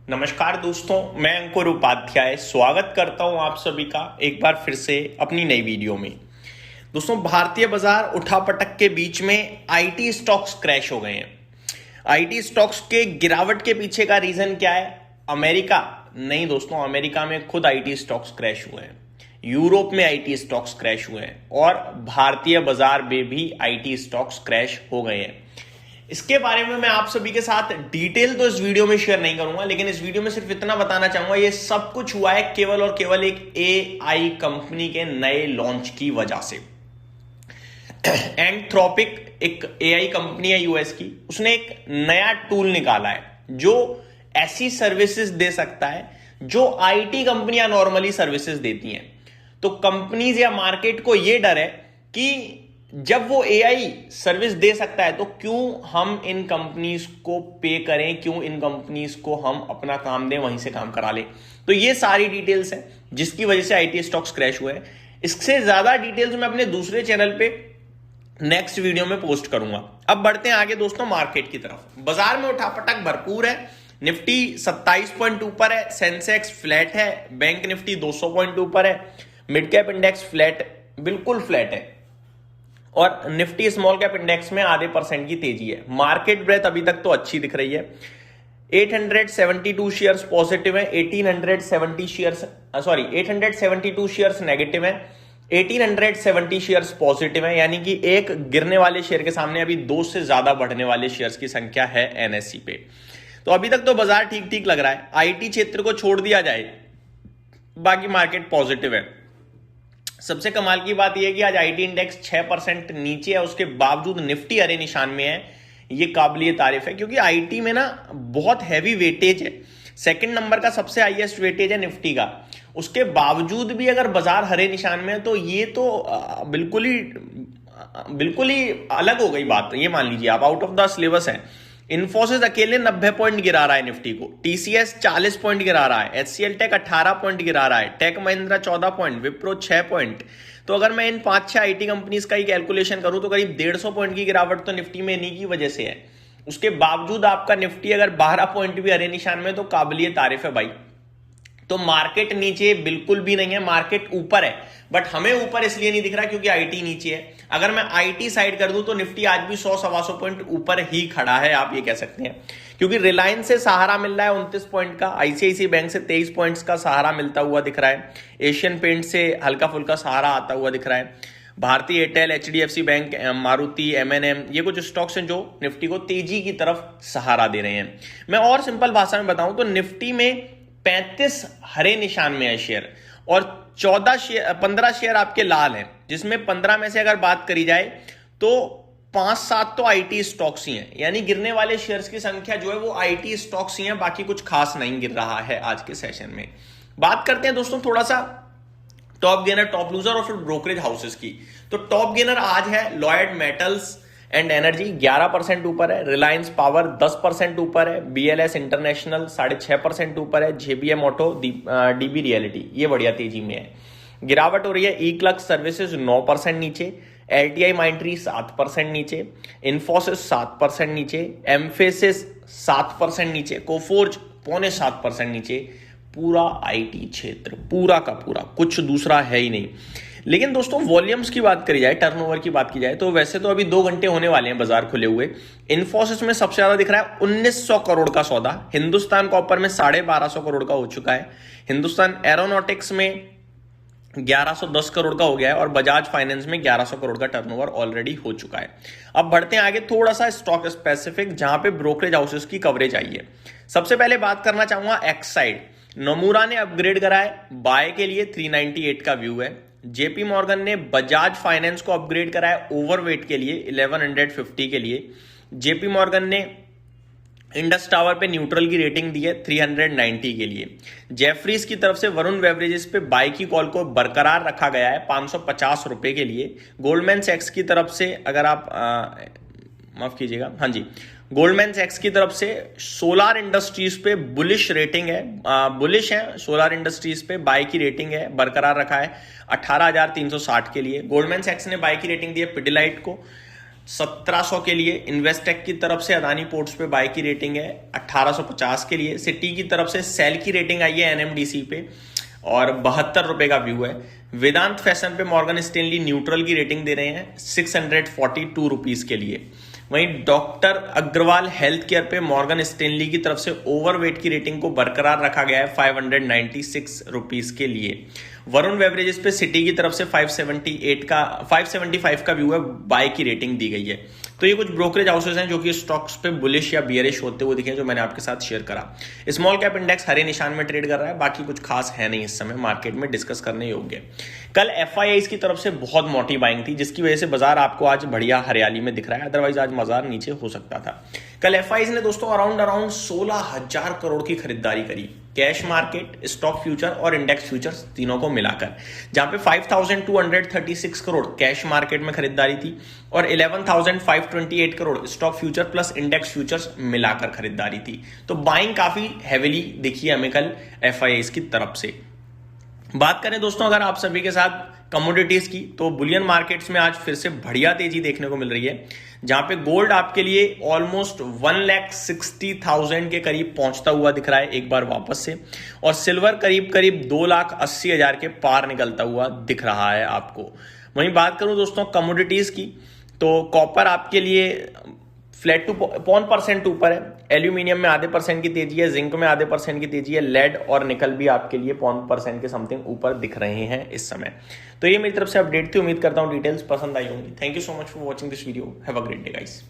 नमस्कार दोस्तों, मैं अंकुर उपाध्याय स्वागत करता हूं आप सभी का एक बार फिर से अपनी नई वीडियो में। दोस्तों, भारतीय बाजार उठापटक के बीच में आईटी स्टॉक्स क्रैश हो गए हैं। आईटी स्टॉक्स के गिरावट के पीछे का रीजन क्या है? अमेरिका नहीं दोस्तों, अमेरिका में खुद आईटी स्टॉक्स क्रैश हुए हैं, यूरोप में आईटी स्टॉक्स क्रैश हुए हैं और भारतीय बाजार में भी आईटी स्टॉक्स क्रैश हो गए हैं। इसके बारे में मैं आप सभी के साथ डिटेल तो इस वीडियो में शेयर नहीं करूंगा, लेकिन इस वीडियो में सिर्फ इतना बताना चाहूंगा, ये सब कुछ हुआ है केवल और केवल एक एआई कंपनी के नए लॉन्च की वजह से। एंथ्रोपिक एक एआई कंपनी है यूएस की, उसने एक नया टूल निकाला है जो ऐसी सर्विसेज दे सकता है जो आईटी कंपनियां नॉर्मली सर्विसेज देती हैं। तो कंपनीज या मार्केट को यह डर है कि जब वो एआई सर्विस दे सकता है तो क्यों हम इन कंपनीज को पे करें, क्यों इन कंपनीज को हम अपना काम दें, वहीं से काम करा लें। तो ये सारी डिटेल्स हैं जिसकी वजह से आईटी स्टॉक्स क्रैश हुए हैं। इससे ज्यादा डिटेल्स मैं अपने दूसरे चैनल पे नेक्स्ट वीडियो में पोस्ट करूंगा। अब बढ़ते हैं आगे दोस्तों मार्केट की तरफ। बाजार में उठापटक भरपूर है। निफ्टी 27 पॉइंट ऊपर है, सेंसेक्स फ्लैट है, बैंक निफ्टी 200 पॉइंट ऊपर है, मिड कैप इंडेक्स फ्लैट, बिल्कुल फ्लैट है और निफ्टी स्मॉल कैप इंडेक्स में आधे % की तेजी है। मार्केट ब्रेथ अभी तक तो अच्छी दिख रही है। 872 शेयर्स पॉजिटिव है, 872 शेयर्स नेगेटिव है, 1870 शेयर्स पॉजिटिव है, यानी कि एक गिरने वाले शेयर के सामने अभी 2 से ज्यादा बढ़ने वाले शेयर्स की संख्या है एनएसई पे। तो अभी तक तो बाजार ठीक ठीक लग रहा है। आईटी क्षेत्र को छोड़ दिया जाए, बाकी मार्केट पॉजिटिव है। सबसे कमाल की बात यह है कि आज आईटी इंडेक्स 6% नीचे है, उसके बावजूद निफ्टी हरे निशान में है। ये काबिलियत तारीफ है क्योंकि आईटी में ना बहुत हैवी वेटेज है। सेकंड नंबर का सबसे हाईएस्ट वेटेज है निफ्टी का। उसके बावजूद भी अगर बाजार हरे निशान में है तो ये तो बिल्कुल ही अलग हो गई बात। ये मान लीजिए आप आउट ऑफ द सिलेबस है। इन्फोसिस अकेले 90 पॉइंट गिरा रहा है निफ्टी को, टीसीएस 40 पॉइंट गिरा रहा है, एचसीएल टेक 18 पॉइंट गिरा रहा है, Tech Mahindra 14 point, Wipro 6 point. तो अगर मैं इन 5-6 आईटी कंपनीज का ही कैलकुलेशन करूं तो करीब 150 पॉइंट की गिरावट तो निफ्टी में इन्हीं की वजह से है। उसके बावजूद आपका निफ्टी अगर 12 पॉइंट भी हरे निशान में तो काबिलियत तारीफ है भाई। तो मार्केट नीचे बिल्कुल भी नहीं है, मार्केट ऊपर है, बट हमें ऊपर इसलिए नहीं दिख रहा क्योंकि आईटी नीचे है। अगर मैं आईटी साइड कर दूं तो निफ्टी आज भी 100-125 पॉइंट ऊपर ही खड़ा है, आप ये कह सकते हैं, क्योंकि रिलायंस से सहारा मिल रहा है 29 पॉइंट का, आईसीआईसी बैंक से 23 पॉइंट्स का सहारा मिलता हुआ दिख रहा है, एशियन पेंट से हल्का फुल्का सहारा आता हुआ दिख रहा है, Bharti Airtel, HDFC bank, Maruti, MNM, ये कुछ स्टॉक्स हैं जो निफ्टी को तेजी की तरफ सहारा दे रहे हैं। मैं और सिंपल भाषा में बताऊं तो निफ्टी में 35 हरे निशान में है शेयर और 15 शेयर आपके लाल हैं, जिसमें 15 में से अगर बात करी जाए तो 5-7 तो आईटी स्टॉक्स ही हैं, यानी गिरने वाले शेयर्स की संख्या जो है वो आईटी स्टॉक्स ही हैं, बाकी कुछ खास नहीं गिर रहा है आज के सेशन में। बात करते हैं दोस्तों थोड़ा सा टॉप गेनर, टॉप लूजर और फिर ब्रोकरेज हाउसेस की। तो टॉप गेनर आज है लॉयड मेटल्स एंड एनर्जी 11% ऊपर है, रिलायंस पावर 10% ऊपर है, बीएलएस इंटरनेशनल 6.5% ऊपर है, जेबीएम ऑटो, डीबी रियलिटी ये बढ़िया तेजी में है। गिरावट हो रही है ई क्लर्क्स सर्विसेज 9% नीचे, एलटीआई माइंट्री 7% नीचे, इन्फोसिस 7% नीचे, एम्फेसिस 7% नीचे, कोफोर्ज 6.25% नीचे। पूरा आईटी क्षेत्र पूरा का पूरा, कुछ दूसरा है ही नहीं। लेकिन दोस्तों वॉल्यूम्स की बात करी जाए, टर्नओवर की बात की जाए तो वैसे तो अभी 2 घंटे होने वाले हैं बाजार खुले हुए। इन्फोसिस में सबसे ज्यादा दिख रहा है 1900 करोड़ का सौदा, हिंदुस्तान कॉपर में 1250 करोड़ का हो चुका है, हिंदुस्तान एरोनॉटिक्स में 1110 करोड़ का हो गया है और बजाज फाइनेंस में 1100 करोड़ का टर्नओवर ऑलरेडी हो चुका है। अब बढ़ते हैं आगे थोड़ा सा स्टॉक स्पेसिफिक, जहां पे ब्रोकरेज हाउसेस की कवरेज आई है। सबसे पहले बात करना चाहूंगा एक्साइड। नमूरा ने अपग्रेड करा है, बाय के लिए 398 का व्यू है। जेपी मॉर्गन ने बजाज फाइनेंस को अपग्रेड करा है ओवरवेट के लिए 1150 के लिए। जेपी मॉर्गन ने इंडस टावर पे न्यूट्रल की रेटिंग दी है 390 के लिए। जेफरीज की तरफ से वरुण बेवरेजेस पे बाय की कॉल को बरकरार रखा गया है 550 रुपए के लिए। गोल्डमैन सैक्स की तरफ से अगर आप माफ कीजिएगा, हाँ जी, गोल्डमैन सैक्स की तरफ से सोलार इंडस्ट्रीज पे बुलिश रेटिंग है, बुलिश है सोलार इंडस्ट्रीज पे, बाय की रेटिंग है बरकरार रखा है 18,360 के लिए। गोल्डमैन सैक्स ने बाय की रेटिंग दी है पिडिलाइट को 1700 के लिए। इन्वेस्टेक की तरफ से अदानी पोर्ट्स पे बाय की रेटिंग है 1850 के लिए। सिटी की तरफ से सेल की रेटिंग आई है एनएमडीसी पे और 72 रुपए का व्यू है। वेदांत फैशन पे मॉर्गन स्टैनली न्यूट्रल की रेटिंग दे रहे हैं 642 रुपीज के लिए। वहीं डॉक्टर अग्रवाल हेल्थ केयर पे मॉर्गन स्टैनली की तरफ से ओवरवेट की रेटिंग को बरकरार रखा गया है 596 रुपीज के लिए। वरुण बेवरेजेस पे सिटी की तरफ से 575 का व्यू है, बाय की रेटिंग दी गई है। तो ये कुछ ब्रोकरेज हाउसेस हैं जो कि स्टॉक्स पे बुलिश या बियरिश होते हुए दिखे, जो मैंने आपके साथ शेयर करा। स्मॉल कैप इंडेक्स हरे निशान में ट्रेड कर रहा है, बाकी कुछ खास है नहीं इस समय मार्केट में डिस्कस करने योग्य। कल एफआईआईज की तरफ से बहुत मोटी बाइंग थी, जिसकी वजह से बाजार आपको आज बढ़िया हरियाली में दिख रहा है, अदरवाइज आज बाजार नीचे हो सकता था। कल एफआईआईज ने दोस्तों अराउंड 16,000 करोड़ की खरीदारी करी, कैश मार्केट, स्टॉक फ्यूचर और इंडेक्स फ्यूचर्स तीनों को मिलाकर, जहां पे 5,236 करोड़ कैश मार्केट में खरीदारी थी और 11,528 crore stock future plus index futures मिलाकर खरीदारी थी। तो बाइंग काफी हेविली दिखी हमें कल एफआईआईज की तरफ से। बात करें दोस्तों अगर आप सभी के साथ कमोडिटीज की, तो बुलियन मार्केट्स में आज फिर से बढ़िया तेजी देखने को मिल रही है, जहां पे गोल्ड आपके लिए ऑलमोस्ट 1,60,000 के करीब पहुंचता हुआ दिख रहा है एक बार वापस से, और सिल्वर करीब 2,80,000 के पार निकलता हुआ दिख रहा है आपको। वहीं बात करूं दोस्तों कमोडिटीज की, तो कॉपर आपके लिए फ्लैट टू 0.1% ऊपर है, एल्यूमिनियम में आधे % की तेजी है, जिंक में आधे % की तेजी है, लेड और निकल भी आपके लिए 0.1% के समथिंग ऊपर दिख रहे हैं इस समय। तो ये मेरी तरफ से अपडेट थी, उम्मीद करता हूं डिटेल्स पसंद आई होंगी। Thank you so much for watching this video, have a great day guys.